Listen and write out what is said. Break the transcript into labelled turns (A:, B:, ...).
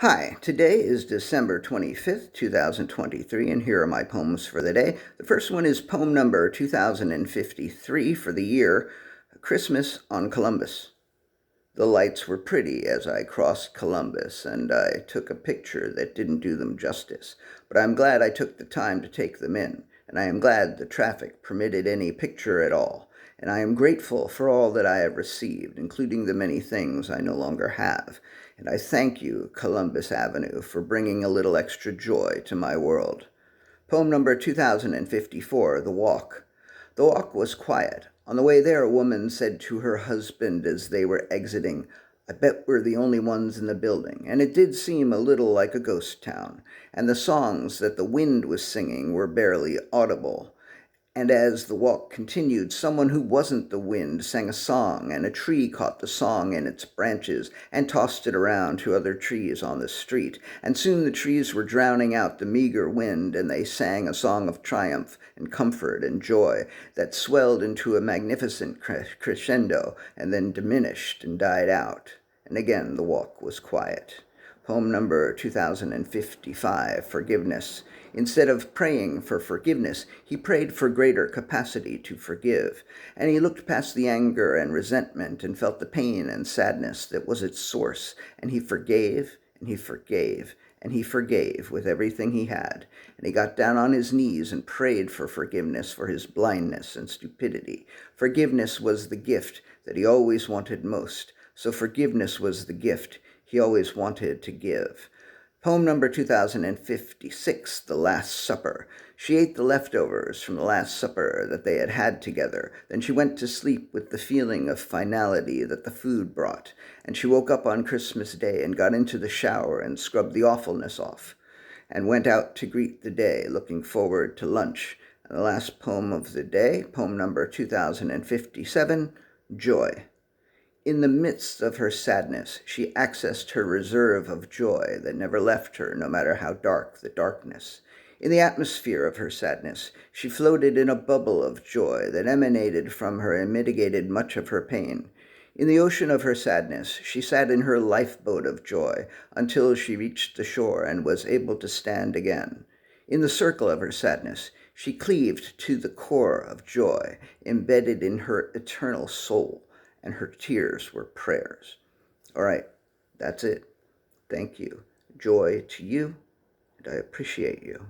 A: Hi, today is December 25th, 2023, and here are my poems for the day. The first one is poem number 2053 for the year, Christmas on Columbus. The lights were pretty as I crossed Columbus, and I took a picture that didn't do them justice. But I'm glad I took the time to take them in, and I am glad the traffic permitted any picture at all. And I am grateful for all that I have received, including the many things I no longer have. And I thank you, Columbus Avenue, for bringing a little extra joy to my world. Poem number 2054, The Walk. The walk was quiet. On the way there, a woman said to her husband as they were exiting, "I bet we're the only ones in the building." And it did seem a little like a ghost town, and the songs that the wind was singing were barely audible. And as the walk continued, someone who wasn't the wind sang a song, and a tree caught the song in its branches and tossed it around to other trees on the street. And soon the trees were drowning out the meager wind, and they sang a song of triumph and comfort and joy that swelled into a magnificent crescendo and then diminished and died out. And again the walk was quiet. Poem number 2055, Forgiveness. Instead of praying for forgiveness, he prayed for greater capacity to forgive. And he looked past the anger and resentment and felt the pain and sadness that was its source. And he forgave, and he forgave, and he forgave with everything he had. And he got down on his knees and prayed for forgiveness for his blindness and stupidity. Forgiveness was the gift that he always wanted most. So forgiveness was the gift he always wanted to give. Poem number 2056, The Last Supper. She ate the leftovers from the Last Supper that they had had together. Then she went to sleep with the feeling of finality that the food brought. And she woke up on Christmas Day and got into the shower and scrubbed the awfulness off. And went out to greet the day, looking forward to lunch. And the last poem of the day, poem number 2057, Joy. In the midst of her sadness, she accessed her reserve of joy that never left her, no matter how dark the darkness. In the atmosphere of her sadness, she floated in a bubble of joy that emanated from her and mitigated much of her pain. In the ocean of her sadness, she sat in her lifeboat of joy until she reached the shore and was able to stand again. In the circle of her sadness, she cleaved to the core of joy embedded in her eternal soul, and her tears were prayers. All right, that's it. Thank you. Joy to you, and I appreciate you.